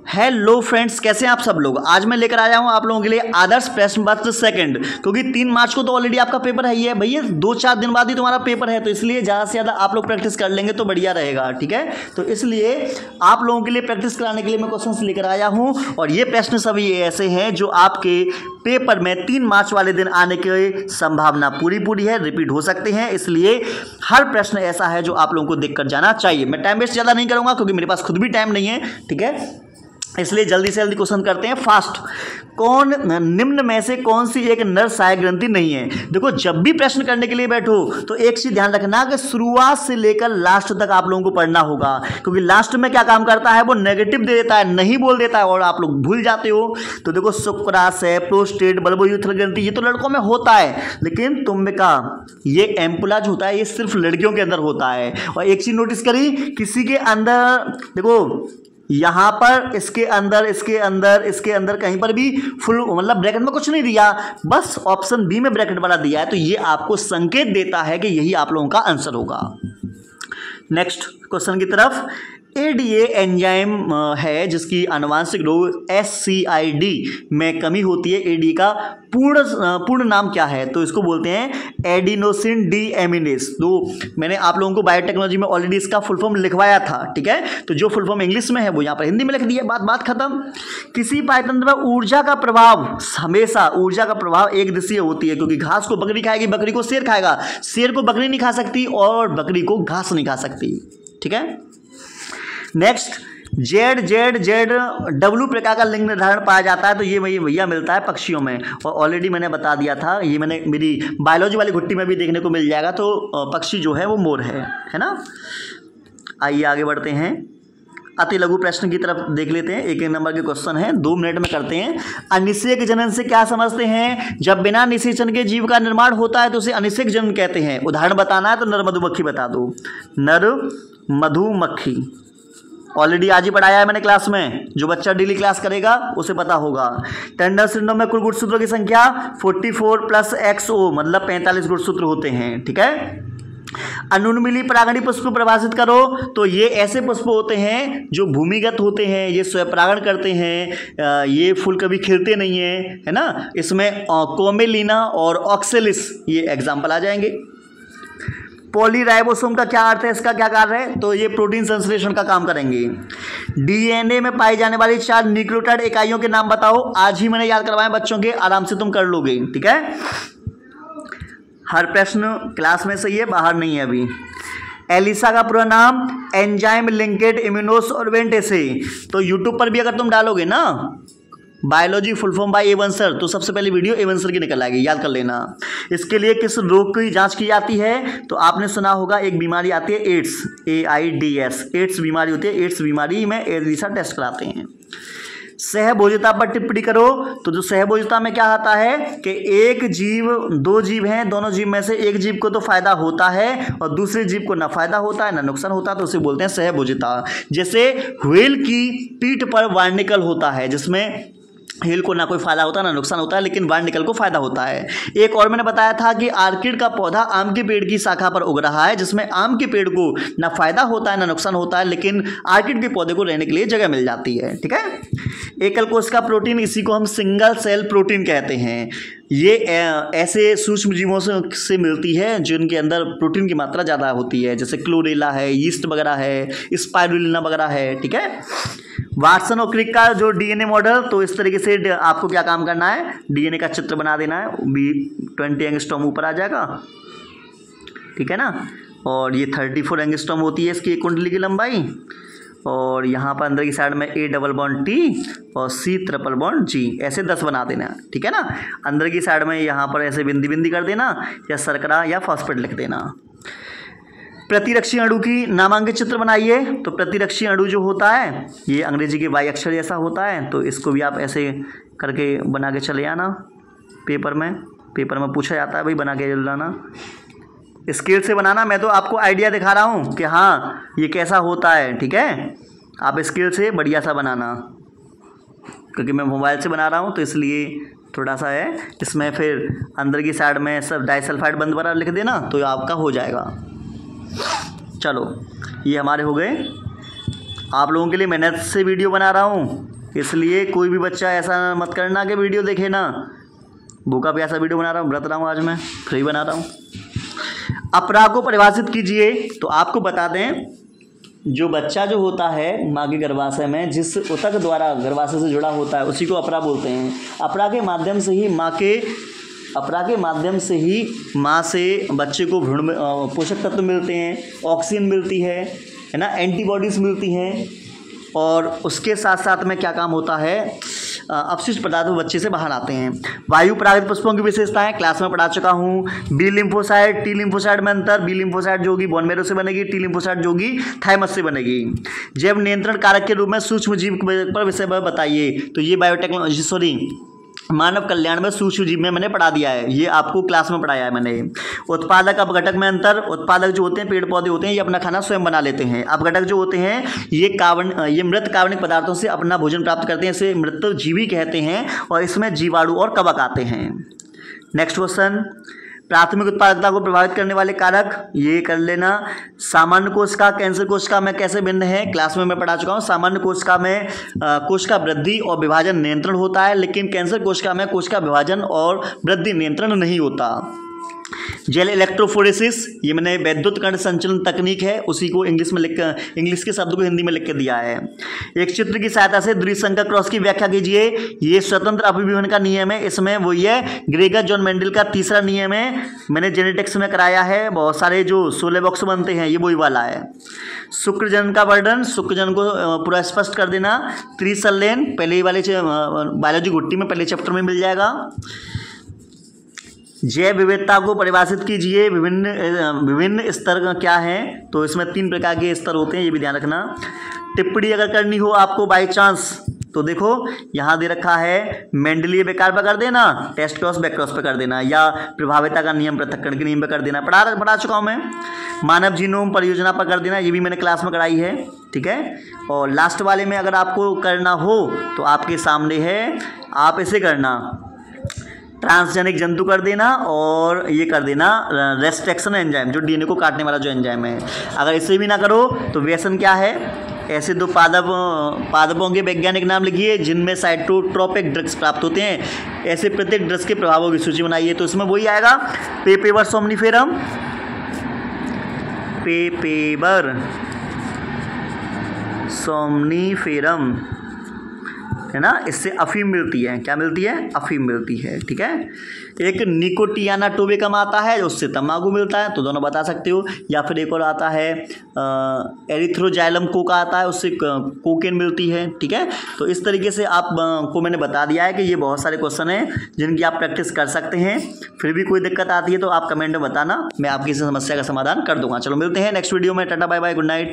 Hello friends, कैसे हैं आप सब लोग। आज मैं लेकर आया हूं आप लोगों के लिए आदर्श प्रश्न पत्र सेकंड, क्योंकि 3 मार्च को तो ऑलरेडी आपका पेपर है ही है भैया, 2-4 दिन बाद ही तुम्हारा पेपर है, तो इसलिए ज़्यादा से ज़्यादा आप लोग प्रैक्टिस कर लेंगे तो बढ़िया रहेगा। ठीक है, तो इसलिए आप लोगों के लिए प्रैक्टिस कराने के लिए मैं क्वेश्चंस लेकर आया हूँ, और ये प्रश्न सभी ऐसे हैं जो आपके पेपर में 3 मार्च वाले दिन आने की संभावना पूरी है, रिपीट हो सकते हैं, इसलिए हर प्रश्न ऐसा है जो आप लोगों को देख कर जाना चाहिए। मैं टाइम वेस्ट ज़्यादा नहीं करूँगा क्योंकि मेरे पास खुद भी टाइम नहीं है। ठीक है, इसलिए जल्दी से जल्दी क्वेश्चन करते हैं फास्ट। कौन निम्न में से कौन सी एक नर सहायक ग्रंथि नहीं है। देखो, जब भी प्रश्न करने के लिए बैठो तो एक चीज ध्यान रखना कि शुरुआत से लेकर लास्ट तक आप लोगों को पढ़ना होगा, क्योंकि लास्ट में क्या काम करता है, वो नेगेटिव दे देता है, नहीं बोल देता है और आप लोग भूल जाते हो। तो देखो, शुक्राशय, प्रोस्टेट, बल्बोयूथल ग्रंथि, ये तो लड़कों में होता है, लेकिन तुम्बिका, ये एम्पुला जो होता है ये सिर्फ लड़कियों के अंदर होता है। और एक चीज नोटिस करी, किसी के अंदर देखो यहाँ पर इसके अंदर कहीं पर भी फुल मतलब ब्रैकेट में कुछ नहीं दिया, बस ऑप्शन बी में ब्रैकेट वाला दिया है, तो ये आपको संकेत देता है कि यही आप लोगों का आंसर होगा। नेक्स्ट क्वेश्चन की तरफ। एडीए एंजाइम है जिसकी आनुवांशिक रोग SCID में कमी होती है। एडी का पूर्ण नाम क्या है, तो इसको बोलते हैं एडिनोसिन डीएमिनेस। तो मैंने आप लोगों को बायोटेक्नोलॉजी में ऑलरेडी इसका फुल फॉर्म लिखवाया था। ठीक है, तो जो फुल फॉर्म इंग्लिश में है वो यहाँ पर हिंदी में लिख दिया, बात खत्म। किसी पाचतंत्र में ऊर्जा का प्रभाव, हमेशा ऊर्जा का प्रभाव एक दिशीय होती है, क्योंकि घास को बकरी खाएगी, बकरी को शेर खाएगा, शेर को बकरी नहीं खा सकती और बकरी को घास नहीं खा सकती। ठीक है, नेक्स्ट, ZW प्रकार का लिंग निर्धारण पाया जाता है, तो ये भैया मिलता है पक्षियों में, और ऑलरेडी मैंने बता दिया था, ये मैंने मेरी बायोलॉजी वाली घुट्टी में भी देखने को मिल जाएगा। तो पक्षी जो है वो मोर है ना। आइए आगे बढ़ते हैं, अति लघु प्रश्न की तरफ देख लेते हैं। 1 नंबर के क्वेश्चन है, 2 मिनट में करते हैं। अनिषेक जनन से क्या समझते हैं। जब बिना निषेचन के जीव का निर्माण होता है तो उसे अनिषेक जनन कहते हैं। उदाहरण बताना है तो नर मधुमक्खी बता दो। नर मधुमक्खी ऑलरेडी आज ही पढ़ाया है मैंने क्लास में, जो बच्चा डेली क्लास करेगा उसे पता होगा। टेंडर सिंड्रोम में कुल गुणसूत्रों की संख्या 44 + XO मतलब 45 गुणसूत्र होते हैं। ठीक है, अनुन्मिली परागणी पुष्प परिभाषित करो, तो ये ऐसे पुष्प होते हैं जो भूमिगत होते हैं, ये स्वयंपरागण करते हैं, ये फूल कभी खिलते नहीं है ना। इसमें कोमेलिना और ऑक्सेलिस ये एग्जाम्पल आ जाएंगे। पॉलीराइबोसोम का क्या अर्थ है, इसका क्या कार्य है, तो ये प्रोटीन संश्लेषण का काम करेंगे। डीएनए में पाई जाने वाली 4 न्यूक्लियोटाइड इकाइयों के नाम बताओ। आज ही मैंने याद करवाया बच्चों के, आराम से तुम कर लोगे। ठीक है, हर प्रश्न क्लास में सही है, बाहर नहीं है अभी। एलिसा का पूरा नाम एंजाइम लिंकेड इम्यूनोसॉर्बेंटेसे, तो यूट्यूब पर भी अगर तुम डालोगे ना बायोलॉजी फुल फॉर्म बाय एवन सर, तो सबसे पहले वीडियो एवन सर की निकल आएगी, याद कर लेना। इसके लिए किस रोग की जांच की जाती है, तो आपने सुना होगा एक बीमारी आती है एड्स, AIDS, एड्स बीमारी होती है। एड्स बीमारी में एलिसा टेस्ट कराते हैं। सहभोजिता पर टिप्पणी करो, तो जो सहभोजिता में क्या आता है कि एक जीव, 2 जीव हैं, दोनों जीव में से एक जीव को तो फायदा होता है और दूसरे जीव को ना फायदा होता है ना नुकसान होता है, तो उसे बोलते हैं सहभोजिता। जैसे व्हेल की पीठ पर बार्निकल होता है, जिसमें हेल को ना कोई फायदा होता है ना नुकसान होता है, लेकिन बार्निकल को फायदा होता है। एक और मैंने बताया था कि आर्किड का पौधा आम के पेड़ की शाखा पर उग रहा है, जिसमें आम के पेड़ को ना फायदा होता है ना नुकसान होता है, लेकिन आर्किड के पौधे को रहने के लिए जगह मिल जाती है। ठीक है, एकल कोश का प्रोटीन, इसी को हम सिंगल सेल प्रोटीन कहते हैं। ये ऐसे सूक्ष्म जीवों से मिलती है जिनके अंदर प्रोटीन की मात्रा ज़्यादा होती है, जैसे क्लोरेला है, यीस्ट वगैरह है, स्पाइरुलिना वगैरह है। ठीक है, वाटसन और क्रिक का जो डीएनए मॉडल, तो इस तरीके से आपको क्या काम करना है, डीएनए का चित्र बना देना है। 20 एंगस्ट्रॉम ऊपर आ जाएगा। ठीक है ना, और ये 34 एंगस्ट्रॉम होती है इसकी कुंडली की लंबाई, और यहाँ पर अंदर की साइड में A डबल बॉन्ड T और C ट्रिपल बॉन्ड G, ऐसे 10 बना देना। ठीक है ना, अंदर की साइड में यहाँ पर ऐसे बिंदी कर देना, या शर्करा या फॉस्फेट लिख देना। प्रतिरक्षी अणु की नामांकित चित्र बनाइए, तो प्रतिरक्षी अणु जो होता है ये अंग्रेजी के Y अक्षर जैसा होता है, तो इसको भी आप ऐसे करके बना के चले आना। पेपर में पूछा जाता है भाई, बना के लाना, स्केल से बनाना। मैं तो आपको आइडिया दिखा रहा हूँ कि हाँ ये कैसा होता है। ठीक है, आप स्केल से बढ़िया सा बनाना, क्योंकि मैं मोबाइल से बना रहा हूँ तो इसलिए थोड़ा सा है। इसमें फिर अंदर की साइड में सब डाइसल्फाइड बंद वाला लिख देना, तो आपका हो जाएगा। चलो, ये हमारे हो गए आप लोगों के लिए मेहनत से वीडियो बना रहा हूँ, इसलिए कोई भी बच्चा ऐसा मत करना कि वीडियो देखे ना। भूखा प्यासा वीडियो बना रहा हूँ, व्रत रहा हूँ, आज मैं फ्री बना रहा हूँ। अपरा को परिभाषित कीजिए। तो आपको बता दें, जो बच्चा जो होता है माँ के गर्भाशय में, जिस ऊतक द्वारा गर्भाशय से जुड़ा होता है, उसी को अपरा बोलते हैं। अपरा के माध्यम से ही माँ से बच्चे को भ्रूण में पोषक तत्व मिलते हैं, ऑक्सीजन मिलती है ना, एंटीबॉडीज़ मिलती हैं, और उसके साथ साथ में क्या काम होता है, अपशिष्ट पदार्थ बच्चे से बाहर आते हैं। वायु परागित पुष्पों की विशेषताएं क्लास में पढ़ा चुका हूँ। बी लिम्फोसाइट, टी लिम्फोसाइट में अंतर। बी लिम्फोसाइट जो होगी बोन मैरो से बनेगी, टी लिम्फोसाइट जो होगी थाइमस से बनेगी। जैव नियंत्रण कारक के रूप में सूक्ष्म जीव पर विषय पर बताइए। तो ये बायोटेक्नोलॉजी मानव कल्याण में सूक्ष्म जीव में मैंने पढ़ा दिया है, ये आपको क्लास में पढ़ाया है मैंने। उत्पादक अपघटक में अंतर। उत्पादक जो होते हैं पेड़ पौधे होते हैं, ये अपना खाना स्वयं बना लेते हैं। अपघटक जो होते हैं ये मृत कार्बनिक पदार्थों से अपना भोजन प्राप्त करते हैं, इसे मृत जीवी कहते हैं, और इसमें जीवाणु और कवक आते हैं। नेक्स्ट क्वेश्चन, प्राथमिक उत्पादकता को प्रभावित करने वाले कारक, ये कर लेना। सामान्य कोशिका कैंसर कोशिका में कैसे भिन्न है, क्लास में मैं पढ़ा चुका हूँ। सामान्य कोशिका में कोशिका वृद्धि और विभाजन नियंत्रण होता है, लेकिन कैंसर कोशिका में कोशिका विभाजन और वृद्धि नियंत्रण नहीं होता। जेल इलेक्ट्रोफोरेसिस, ये मैंने वैद्युत कण संचलन तकनीक है, उसी को इंग्लिश के शब्द को हिंदी में लिख के दिया है। एक चित्र की सहायता से द्विसंकर क्रॉस की व्याख्या कीजिए। ये स्वतंत्र अभिविभजन का नियम है, इसमें वही है ग्रेगर जॉन मेंडल का तीसरा नियम है, मैंने जेनेटिक्स में कराया है। बहुत सारे जो 16 बॉक्स बनते हैं, ये वही वाला है। शुक्रजन का वर्णन, शुक्रजन को पूरा स्पष्ट कर देना। त्रिसल्लेन पहले वाले बायोलॉजी गुट्टी में पहले चैप्टर में मिल जाएगा। जैव विविधता को परिभाषित कीजिए। विभिन्न स्तर क्या हैं, तो इसमें 3 प्रकार के स्तर होते हैं, ये भी ध्यान रखना। टिप्पणी अगर करनी हो आपको बाय चांस, तो देखो यहाँ दे रखा है मेंडलीय विकार पर कर देना, टेस्ट क्रॉस बैक क्रॉस पर कर देना, या प्रभाविता का नियम पृथक्करण के नियम पर कर देना। पढ़ा चुका हूँ मैं। मानव जीनोम परियोजना पर कर देना, ये भी मैंने क्लास में कराई है, ठीक है। और लास्ट वाले में अगर आपको करना हो तो आपके सामने है, आप इसे करना, ट्रांसजेनिक जंतु कर देना, और ये कर देना रेस्ट्रिक्शन एंजाइम, जो डीएनए को काटने वाला जो एंजाइम है। अगर इसे भी ना करो तो व्यसन क्या है, ऐसे 2 पादपों के वैज्ञानिक नाम लिखिए जिनमें साइटोट्रोपिक ड्रग्स प्राप्त होते हैं। ऐसे प्रत्येक ड्रग्स के प्रभावों की सूची बनाइए, तो इसमें वही आएगा पेपेवर सोमनीफेरम, पेपेवर सोमनीफेरम, है ना। इससे अफीम मिलती है, क्या मिलती है, अफीम मिलती है, ठीक है। एक निकोटियाना टोबेकम आता है, उससे तंबाकू मिलता है, तो दोनों बता सकते हो। या फिर एक और आता है एरिथ्रोजाइलम कोका आता है, उससे कोकेन मिलती है, ठीक है। तो इस तरीके से आप को मैंने बता दिया है कि ये बहुत सारे क्वेश्चन हैं जिनकी आप प्रैक्टिस कर सकते हैं। फिर भी कोई दिक्कत आती है तो आप कमेंट में बताना, मैं आपकी इस समस्या का समाधान कर दूंगा। चलो मिलते हैं नेक्स्ट वीडियो में। Tata bye bye, good night.